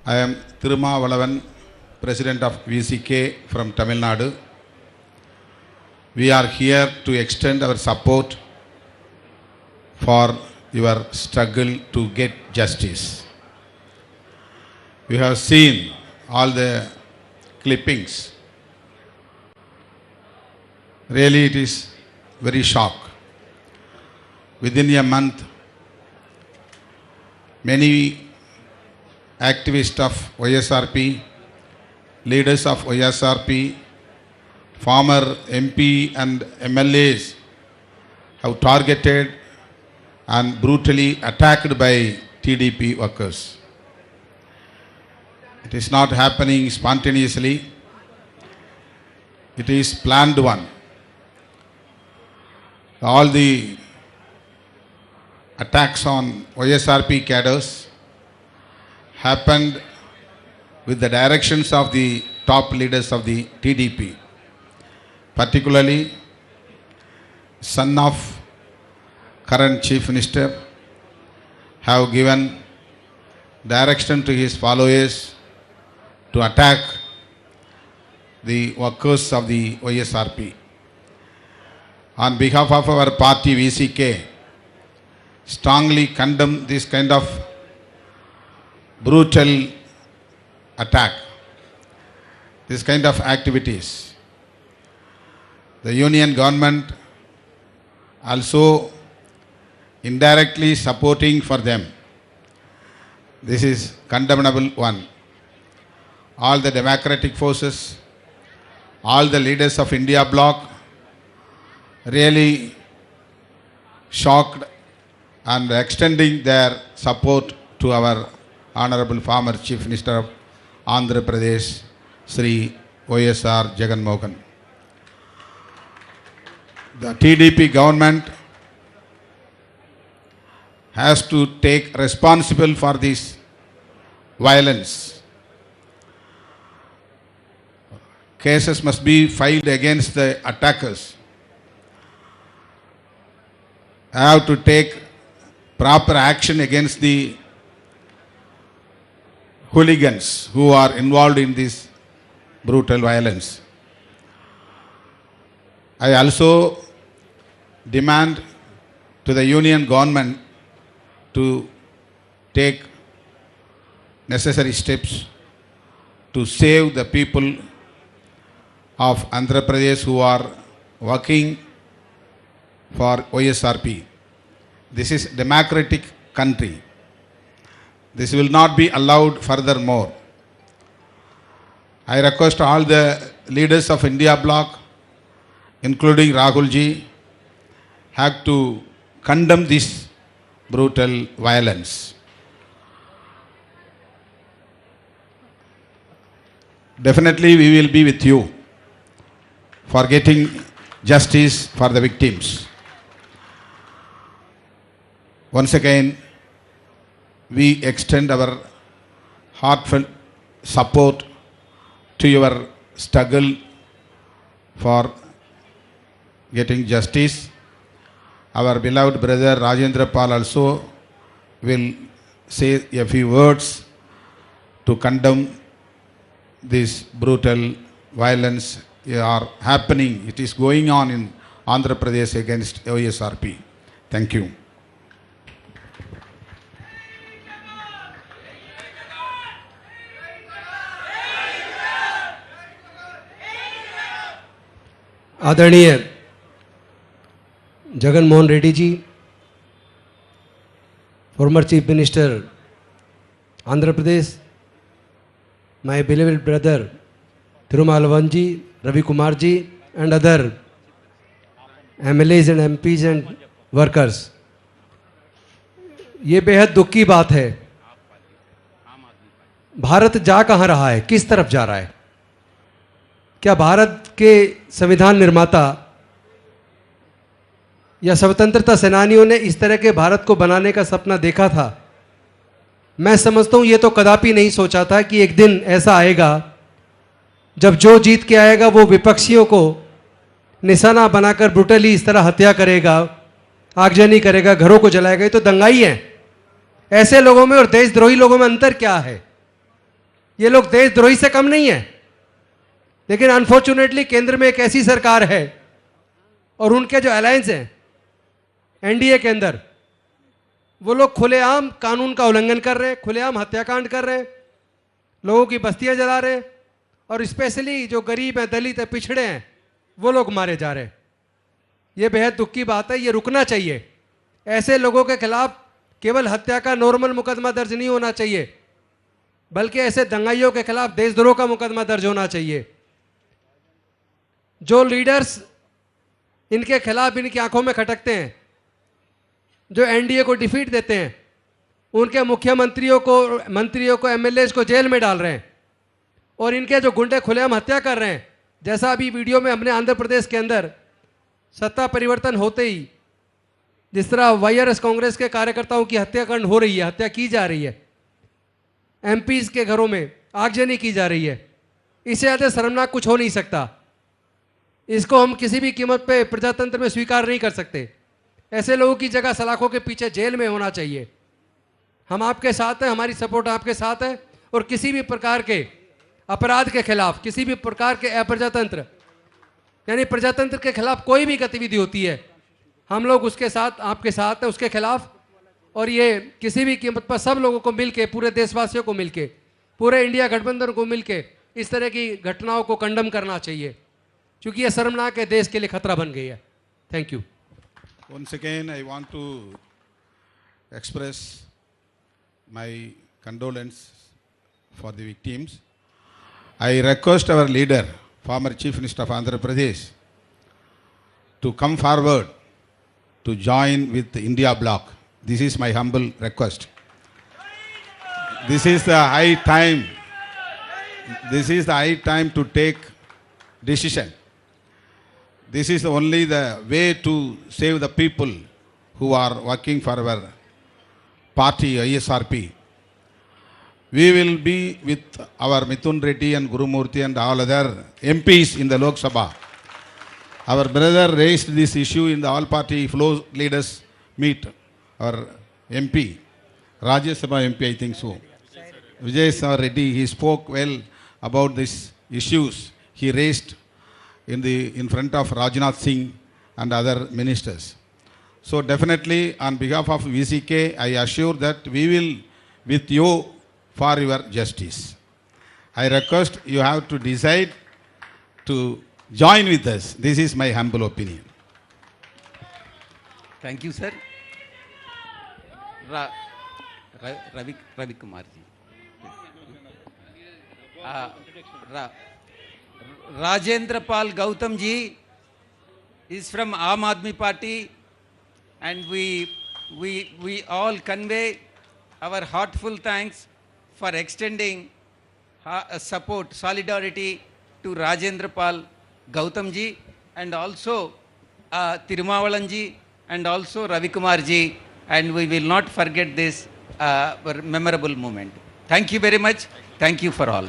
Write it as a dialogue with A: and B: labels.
A: I am Thirumavalavan, President of VCK from Tamil Nadu. We are here to extend our support for your struggle to get justice. We have seen all the clippings. Really, it is very shock. Within a month, many activists of YSRP, leaders of YSRP, former MP and MLAs have targeted and brutally attacked by TDP workers. It is not happening spontaneously. It is planned one. All the attacks on YSRP cadres happened with the directions of the top leaders of the TDP, particularly son of current Chief Minister have given direction to his followers to attack the workers of the YSRP. On behalf of our party VCK, strongly condemn this kind of brutal attack, this kind of activities. The union government also indirectly supporting for them. This is condemnable one. All the democratic forces, all the leaders of India bloc really shocked and extending their support to our Honorable former Chief Minister of Andhra Pradesh, Sri YSR Jagan Mohan. The TDP government has to take responsibility for this violence. Cases must be filed against the attackers. Have to take proper action against the hooligans who are involved in this brutal violence. I also demand to the union government to take necessary steps to save the people of Andhra Pradesh who are working for YSRP. This is a democratic country. This will not be allowed furthermore. I request all the leaders of India bloc, including Rahul ji, have to condemn this brutal violence. Definitely we will be with you for getting justice for the victims. Once again, we extend our heartfelt support to your struggle for getting justice. Our beloved brother Rajendra Pal also will say a few words to condemn this brutal violence are happening. It is going on in Andhra Pradesh against YSRP. Thank you.
B: आदरणीय Jagan Mohan Reddy ji, former Chief Minister Andhra Pradesh, my beloved brother Thirumavalavan ji, Ravi Kumar ji and other MLAs and MPs and workers. ये बेहद दुख की बात है। भारत जा कहाँ रहा है, किस तरफ जा रहा है? क्या भारत के संविधान निर्माता या स्वतंत्रता सेनानियों ने इस तरह के भारत को बनाने का सपना देखा था? मैं समझता हूं ये तो कदापि नहीं सोचा था कि एक दिन ऐसा आएगा जब जो जीत के आएगा वो विपक्षियों को निशाना बनाकर ब्रुटली इस तरह हत्या करेगा, आगजनी करेगा, घरों को जलाएगा। ये तो दंगाई है। ऐसे लोगों में और देशद्रोही लोगों में अंतर क्या है? ये लोग देशद्रोही से कम नहीं है, लेकिन अनफॉर्चुनेटली केंद्र में एक ऐसी सरकार है और उनके जो अलायंस हैं एनडीए के अंदर, वो लोग खुलेआम कानून का उल्लंघन कर रहे हैं, खुलेआम हत्याकांड कर रहे हैं, लोगों की बस्तियां जला रहे हैं, और स्पेशली जो गरीब हैं, दलित हैं, पिछड़े हैं, वो लोग मारे जा रहे हैं। ये बेहद दुख की बात है, ये रुकना चाहिए। ऐसे लोगों के खिलाफ केवल हत्या का नॉर्मल मुकदमा दर्ज नहीं होना चाहिए, बल्कि ऐसे दंगाइयों के खिलाफ देशद्रोह का मुकदमा दर्ज होना चाहिए। जो लीडर्स इनके खिलाफ इनकी आंखों में खटकते हैं, जो एनडीए को डिफीट देते हैं, उनके मुख्यमंत्रियों को, मंत्रियों को, एमएलए को जेल में डाल रहे हैं, और इनके जो गुंडे खुलेआम हत्या कर रहे हैं, जैसा अभी वीडियो में हमने आंध्र प्रदेश के अंदर सत्ता परिवर्तन होते ही जिस तरह वाईआरएस कांग्रेस के कार्यकर्ताओं की हत्याकांड हो रही है, हत्या की जा रही है, एमपीज के घरों में आगजनी की जा रही है, इससे ज़्यादा शर्मनाक कुछ हो नहीं सकता। इसको हम किसी भी कीमत पे प्रजातंत्र में स्वीकार नहीं कर सकते। ऐसे लोगों की जगह सलाखों के पीछे जेल में होना चाहिए। हम आपके साथ हैं, हमारी सपोर्ट आपके साथ है, और किसी भी प्रकार के अपराध के खिलाफ, किसी भी प्रकार के अप्रजातंत्र यानी प्रजातंत्र के खिलाफ कोई भी गतिविधि होती है, हम लोग उसके साथ, आपके साथ हैं उसके खिलाफ। और ये किसी भी कीमत पर सब लोगों को मिलके, पूरे देशवासियों को मिलके, पूरे इंडिया गठबंधन को मिलके इस तरह की घटनाओं को कंडम करना चाहिए, क्योंकि ये शर्मनाक है, देश के लिए खतरा बन गई है। Thank you.
A: Once again, I want to express my condolence for the victims. I request our leader, former Chief Minister of Andhra Pradesh, to come forward to join with the India bloc. This is my humble request. This is the high time. This is the high time to take decision. This is only the way to save the people who are working for our party, ISRP. We will be with our Mithun Reddy and Guru Murthy and all other MPs in the Lok Sabha. Our brother raised this issue in the all party flow leaders meet. Our MP, Rajya Sabha MP, I think so. Vijay Sir Reddy, he spoke well about these issues he raised in front of Rajnath Singh and other ministers. So definitely on behalf of VCK, I assure that we will with you for your justice. I request you have to decide to join with us. This is my humble opinion.
C: Thank you, sir. Ravi Kumar ji. Rajendra Pal Gautam ji is from Aam Aadmi Party, and we all convey our heartfelt thanks for extending support, solidarity to Rajendra Pal Gautam ji, and also Tirumavalan ji, and also Ravi Kumar ji, and we will not forget this memorable moment. Thank you very much. Thank you for all.